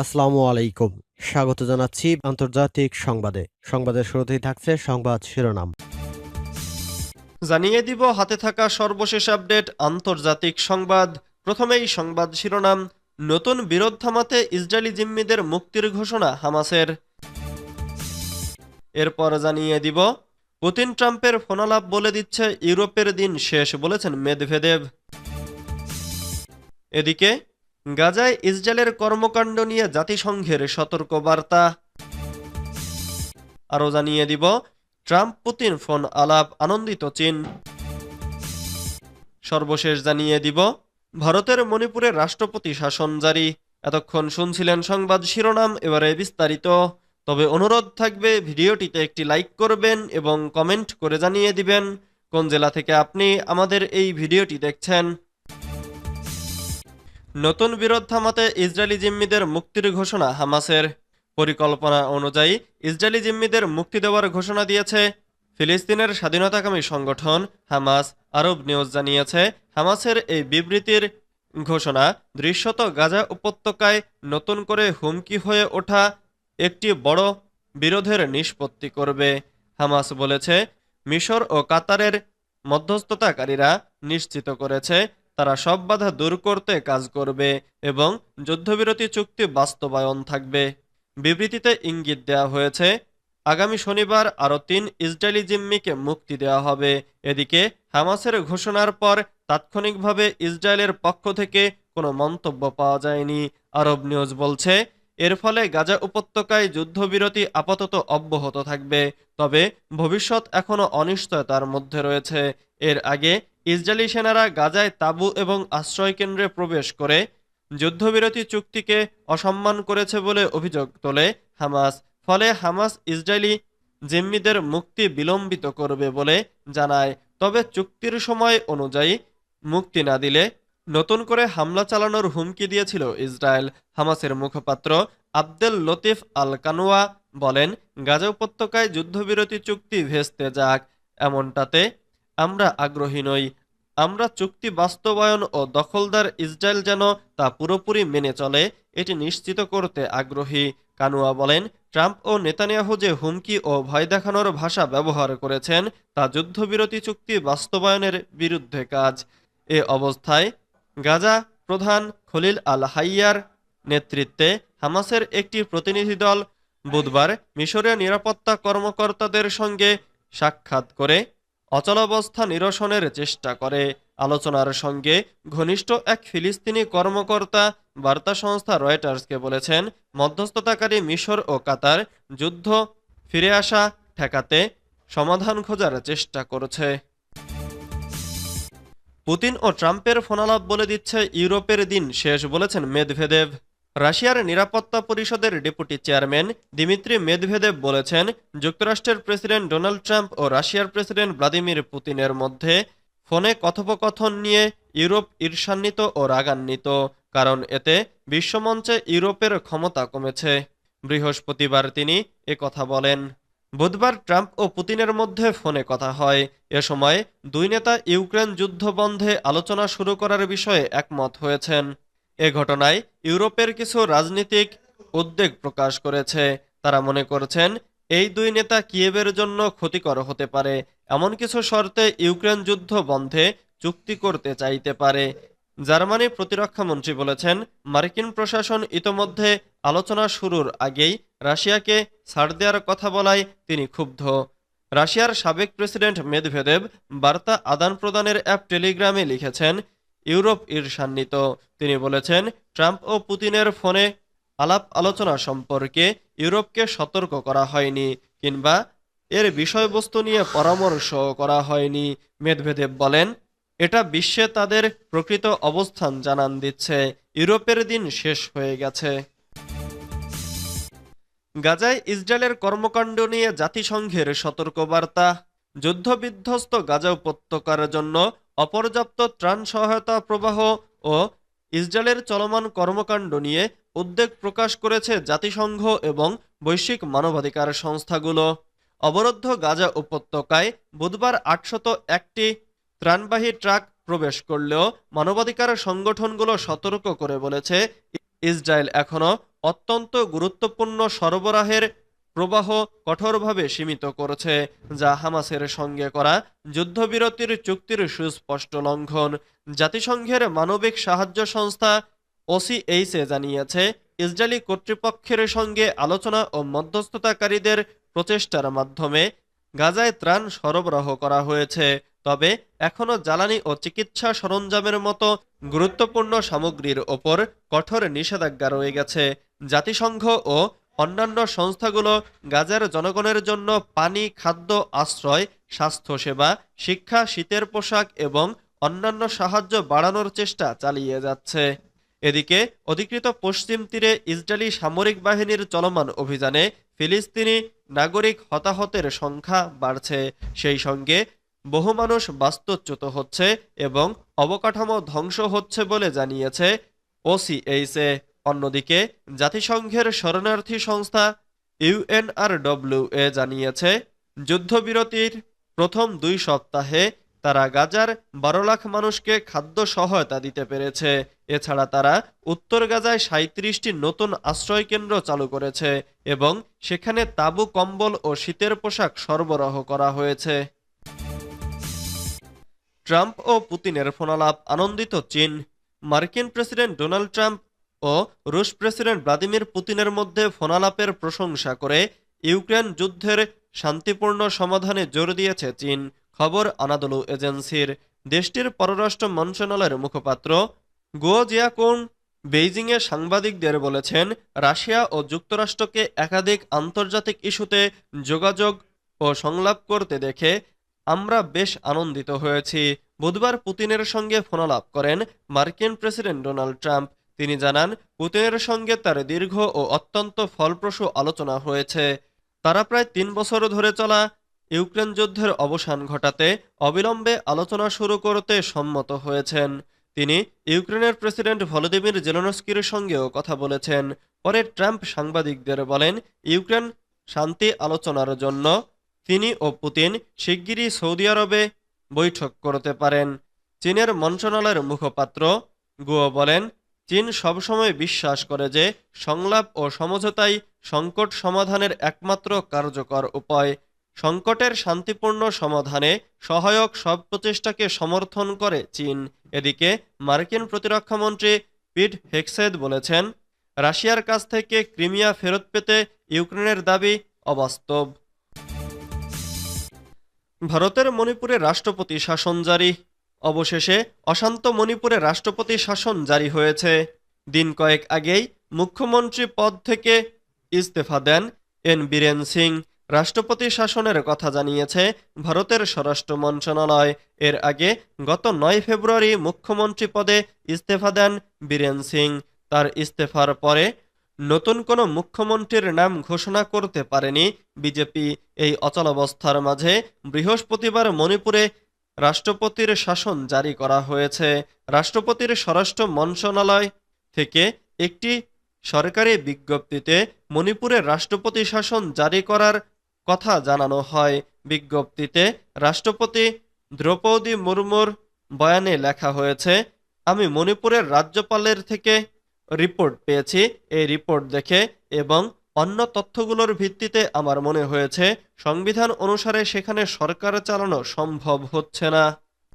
আসসালামু আলাইকুম। স্বাগত জানাচ্ছি আন্তর্জাতিক সংবাদে। সংবাদের শুরুতেই থাকছে সংবাদ শিরোনাম। জানিয়ে দিব হাতে থাকা সর্বশেষ আপডেট আন্তর্জাতিক সংবাদ। প্রথমেই সংবাদ শিরোনাম। নতুন বিরোধ থামাতে ইসরায়েলি জিম্মিদের মুক্তির ঘোষণা হামাসের। এরপর জানিয়ে দিব পুতিন ট্রাম্পের ফোনালাপ বলে দিচ্ছে ইউরোপের দিন শেষ, বলেছেন মেদভেদেভ। এদিকে গাজায় ইসরায়েলের কর্মকাণ্ড নিয়ে জাতিসংঘের সতর্ক বার্তা। আরও জানিয়ে দিব ট্রাম্প পুতিন ফোন আলাপ, আনন্দিত চীন। সর্বশেষ জানিয়ে দিব ভারতের মণিপুরে রাষ্ট্রপতি শাসন জারি। এতক্ষণ শুনছিলেন সংবাদ শিরোনাম, এবারে বিস্তারিত। তবে অনুরোধ থাকবে ভিডিওটিতে একটি লাইক করবেন এবং কমেন্ট করে জানিয়ে দিবেন কোন জেলা থেকে আপনি আমাদের এই ভিডিওটি দেখছেন। নতুন বিরোধ থামাতে ইসরায়েলি জিম্মিদের মুক্তির ঘোষণা হামাসের। পরিকল্পনা অনুযায়ী ইসরায়েলি জিম্মিদের মুক্তি দেওয়ার ঘোষণা দিয়েছে ফিলিস্তিনের স্বাধীনতাকামী সংগঠন হামাস। আরব নিউজ জানিয়েছে হামাসের এই বিবৃতির ঘোষণা দৃশ্যত গাজা উপত্যকায় নতুন করে হুমকি হয়ে ওঠা একটি বড় বিরোধের নিষ্পত্তি করবে। হামাস বলেছে মিশর ও কাতারের মধ্যস্থতাকারীরা নিশ্চিত করেছে তারা সব বাধা দূর করতে কাজ করবে এবং যুদ্ধবিরতি চুক্তি বাস্তবায়ন থাকবে। বিবৃতিতে ইঙ্গিত দেওয়া হয়েছে আগামী শনিবার আরও ৩ ইসরায়েলি জিম্মিকে মুক্তি দেওয়া হবে। এদিকে হামাসের ঘোষণার পর তাৎক্ষণিকভাবে ইসরায়েলের পক্ষ থেকে কোনো মন্তব্য পাওয়া যায়নি। আরব নিউজ বলছে এর ফলে গাজা উপত্যকায় যুদ্ধবিরতি আপাতত অব্যাহত থাকবে, তবে ভবিষ্যৎ এখনও অনিশ্চয়তার মধ্যে রয়েছে। এর আগে ইসরায়েলি সেনারা গাজায় তাঁবু এবং আশ্রয়কেন্দ্রে প্রবেশ করে যুদ্ধবিরতি চুক্তিকে অসম্মান করেছে বলে অভিযোগ তোলে হামাস। ফলে হামাস ইসরায়েলি জিম্মিদের মুক্তি বিলম্বিত করবে বলে জানায়, তবে চুক্তির সময় অনুযায়ী মুক্তি না দিলে নতুন করে হামলা চালানোর হুমকি দিয়েছিল ইসরায়েল। হামাসের মুখপাত্র আবদেল লতিফ আল কানুয়া বলেন, গাজা উপত্যকায় যুদ্ধবিরতি চুক্তি ভেস্তে যাক এমনটাতে আমরা আগ্রহী নই। আমরা চুক্তি বাস্তবায়ন ও দখলদার ইসরায়েল যেন তা পুরোপুরি মেনে চলে এটি নিশ্চিত করতে আগ্রহী। কানুয়া বলেন, ট্রাম্প ও নেতানিয়াহু যে হুমকি ও ভয় দেখানোর ভাষা ব্যবহার করেছেন তা যুদ্ধবিরতি চুক্তি বাস্তবায়নের বিরুদ্ধে কাজ। এ অবস্থায় গাজা প্রধান খলিল আল হাইয়ার নেতৃত্বে হামাসের একটি প্রতিনিধি দল বুধবার মিশরের নিরাপত্তা কর্মকর্তাদের সঙ্গে সাক্ষাৎ করে অচলাবস্থা নিরসনের চেষ্টা করে। আলোচনার সঙ্গে ঘনিষ্ঠ এক ফিলিস্তিনি কর্মকর্তা বার্তা সংস্থা রয়টার্সকে বলেছেন, মধ্যস্থতাকারী মিশর ও কাতার যুদ্ধ ফিরে আসা ঠেকাতে সমাধান খোঁজার চেষ্টা করছে। পুতিন ও ট্রাম্পের ফোনালাপ বলে দিচ্ছে ইউরোপের দিন শেষ, বলেছেন মেদভেদেভ। রাশিয়ার নিরাপত্তা পরিষদের ডেপুটি চেয়ারম্যান দিমিত্রি মেদভেদেভ বলেছেন, যুক্তরাষ্ট্রের প্রেসিডেন্ট ডোনাল্ড ট্রাম্প ও রাশিয়ার প্রেসিডেন্ট ভ্লাদিমির পুতিনের মধ্যে ফোনে কথোপকথন নিয়ে ইউরোপ ঈর্ষান্বিত ও রাগান্বিত, কারণ এতে বিশ্বমঞ্চে ইউরোপের ক্ষমতা কমেছে। বৃহস্পতিবার তিনি কথা বলেন। বুধবার ট্রাম্প ও পুতিনের মধ্যে ফোনে কথা হয়। এ সময় দুই নেতা ইউক্রেন যুদ্ধ বন্ধে আলোচনা শুরু করার বিষয়ে একমত হয়েছেন। এ ঘটনায় ইউরোপের কিছু রাজনীতিক উদ্বেগ প্রকাশ করেছে। তারা মনে করছেন এই দুই নেতা কিয়েভের জন্য ক্ষতিকর হতে পারে, এমন কিছু শর্তে ইউক্রেন যুদ্ধ বন্ধে চুক্তি করতে চাইতে পারে। জার্মানি প্রতিরক্ষা মন্ত্রী বলেছেন, মার্কিন প্রশাসন ইতোমধ্যে আলোচনা শুরুর আগেই রাশিয়াকে ছাড় দেওয়ার কথা বলায় তিনি ক্ষুব্ধ। রাশিয়ার সাবেক প্রেসিডেন্ট মেদভেদেভ বার্তা আদান প্রদানের অ্যাপ টেলিগ্রামে লিখেছেন, ইউরোপ ঈর্ষান্বিত। তিনি বলেছেন, ট্রাম্প ও পুতিনের ফোনে আলাপ আলোচনা সম্পর্কে ইউরোপকে সতর্ক করা হয়নি কিংবা এর বিষয়বস্তু নিয়ে পরামর্শ করা হয়নি। মেদভেদেভ বলেন, এটা বিশ্বে তাদের প্রকৃত অবস্থান জানান দিচ্ছে। ইউরোপের দিন শেষ হয়ে গেছে। গাজায় ইসরায়েলের কর্মকাণ্ড নিয়ে জাতিসংঘের সতর্কবার্তা। যুদ্ধবিধ্বস্ত গাজা উপত্যকার জন্য অপর্যাপ্ত ত্রাণ সহায়তা প্রবাহ ও ইসরায়েলের চলমান কর্মকাণ্ড নিয়ে উদ্বেগ প্রকাশ করেছে জাতিসংঘ এবং বৈশ্বিক মানবাধিকার সংস্থাগুলো। অবরুদ্ধ গাজা উপত্যকায় বুধবার ৮০১টি ত্রাণবাহী ট্রাক প্রবেশ করলেও মানবাধিকার সংগঠনগুলো সতর্ক করে বলেছে, ইসরায়েল এখনও অত্যন্ত গুরুত্বপূর্ণ সরবরাহের প্রবাহ কঠোরভাবে সীমিত করেছে, যা হামাসের সঙ্গে করা যুদ্ধবিরতির চুক্তির সুস্পষ্ট লঙ্ঘন। জাতিসংঘের মানবিক সাহায্য সংস্থা ওসিএইচএ জানিয়েছে, ইসরায়েলি কর্তৃপক্ষের সঙ্গে আলোচনা ও মধ্যস্থতাকারীদের প্রচেষ্টার মাধ্যমে গাজায় ত্রাণ সরবরাহ করা হয়েছে, তবে এখনও জ্বালানি ও চিকিৎসা সরঞ্জামের মতো গুরুত্বপূর্ণ সামগ্রীর ওপর কঠোর নিষেধাজ্ঞা রয়ে গেছে। জাতিসংঘ ও অন্যান্য সংস্থাগুলো গাজার জনগণের জন্য পানি, খাদ্য, আশ্রয়, স্বাস্থ্যসেবা, শিক্ষা, শীতের পোশাক এবং অন্যান্য সাহায্য বাড়ানোর চেষ্টা চালিয়ে যাচ্ছে। এদিকে অধিকৃত পশ্চিম তীরে ইসরায়েলি সামরিক বাহিনীর চলমান অভিযানে ফিলিস্তিনি নাগরিক হতাহতের সংখ্যা বাড়ছে, সেই সঙ্গে বহু মানুষ বাস্তুচ্যুত হচ্ছে এবং অবকাঠামো ধ্বংস হচ্ছে বলে জানিয়েছে ওসিএইচএ। অন্যদিকে জাতিসংঘের শরণার্থী সংস্থা ইউএনআরডব্লিউএ জানিয়েছে, যুদ্ধবিরতির প্রথম 2 সপ্তাহে তারা গাজার 12 লাখ মানুষকে খাদ্য সহায়তা দিতে পেরেছে। এছাড়া তারা উত্তর গাজায় 37টি নতুন আশ্রয়কেন্দ্র চালু করেছে এবং সেখানে তাঁবু, কম্বল ও শীতের পোশাক সরবরাহ করা হয়েছে। ট্রাম্প ও পুতিনের ফোনালাপ, আনন্দিত চীন। মার্কিন প্রেসিডেন্ট ডোনাল্ড ট্রাম্প ও রুশ প্রেসিডেন্ট ভ্লাদিমির পুতিনের মধ্যে ফোনালাপের প্রশংসা করে ইউক্রেন যুদ্ধের শান্তিপূর্ণ সমাধানে জোর দিয়েছে চীন, খবর আনাদোলু এজেন্সির। দেশটির পররাষ্ট্র মন্ত্রণালয়ের মুখপাত্র গুও জিয়াকোং বেইজিংয়ে সাংবাদিকদের বলেছেন, রাশিয়া ও যুক্তরাষ্ট্রকে একাধিক আন্তর্জাতিক ইস্যুতে যোগাযোগ ও সংলাপ করতে দেখে আমরা বেশ আনন্দিত হয়েছি। বুধবার পুতিনের সঙ্গে ফোনালাপ করেন মার্কিন প্রেসিডেন্ট ডোনাল্ড ট্রাম্প। তিনি জানান, পুতিনের সঙ্গে তার দীর্ঘ ও অত্যন্ত ফলপ্রসূ আলোচনা হয়েছে। তারা প্রায় 3 বছর ধরে চলা ইউক্রেন যুদ্ধের অবসান ঘটাতে অবিলম্বে আলোচনা শুরু করতে সম্মত হয়েছেন। তিনি ইউক্রেনের প্রেসিডেন্ট ভলোদিমির জেলেনস্কির সঙ্গেও কথা বলেছেন। পরে ট্রাম্প সাংবাদিকদের বলেন, ইউক্রেন শান্তি আলোচনার জন্য তিনি ও পুতিন শিগগিরই সৌদি আরবে বৈঠক করতে পারেন। চীনের মন্ত্রণালয়ের মুখপাত্র গুও বলেন, চীন সবসময় বিশ্বাস করে যে সংলাপ ও সমঝোতাই সংকট সমাধানের একমাত্র কার্যকর উপায়। সংকটের শান্তিপূর্ণ সমাধানে সহায়ক সব প্রচেষ্টাকে সমর্থন করে চীন। এদিকে মার্কিন প্রতিরক্ষামন্ত্রী পিট হেগসেথ বলেছেন, রাশিয়ার কাছ থেকে ক্রিমিয়া ফেরত পেতে ইউক্রেনের দাবি অবাস্তব। ভারতের মণিপুরে রাষ্ট্রপতি শাসন জারি। অবশেষে অশান্ত মণিপুরে রাষ্ট্রপতি শাসন জারি হয়েছে। দিন কয়েক আগেই মুখ্যমন্ত্রী পদ থেকে ইস্তফা দেন এন বীরেন সিং। রাষ্ট্রপতি শাসনের কথা জানিয়েছে ভারতের স্বরাষ্ট্র মন্ত্রণালয়। এর আগে গত 9 ফেব্রুয়ারি মুখ্যমন্ত্রী পদে ইস্তফা দেন বীরেন সিং। তার ইস্তফার পরে নতুন কোনো মুখ্যমন্ত্রীর নাম ঘোষণা করতে পারেনি বিজেপি। এই অচলাবস্থার মাঝে বৃহস্পতিবার মণিপুরে রাষ্ট্রপতির শাসন জারি করা হয়েছে। রাষ্ট্রপতির স্বরাষ্ট্র মন্ত্রণালয় থেকে একটি সরকারি বিজ্ঞপ্তিতে মণিপুরে রাষ্ট্রপতি শাসন জারি করার কথা জানানো হয়। বিজ্ঞপ্তিতে রাষ্ট্রপতি দ্রৌপদী মুর্মুর বয়ানে লেখা হয়েছে, আমি মণিপুরের রাজ্যপালের থেকে রিপোর্ট পেয়েছি। এই রিপোর্ট দেখে এবং অন্য তথ্যগুলোর ভিত্তিতে আমার মনে হয়েছে সংবিধান অনুসারে সেখানে সরকার চালানো সম্ভব হচ্ছে না।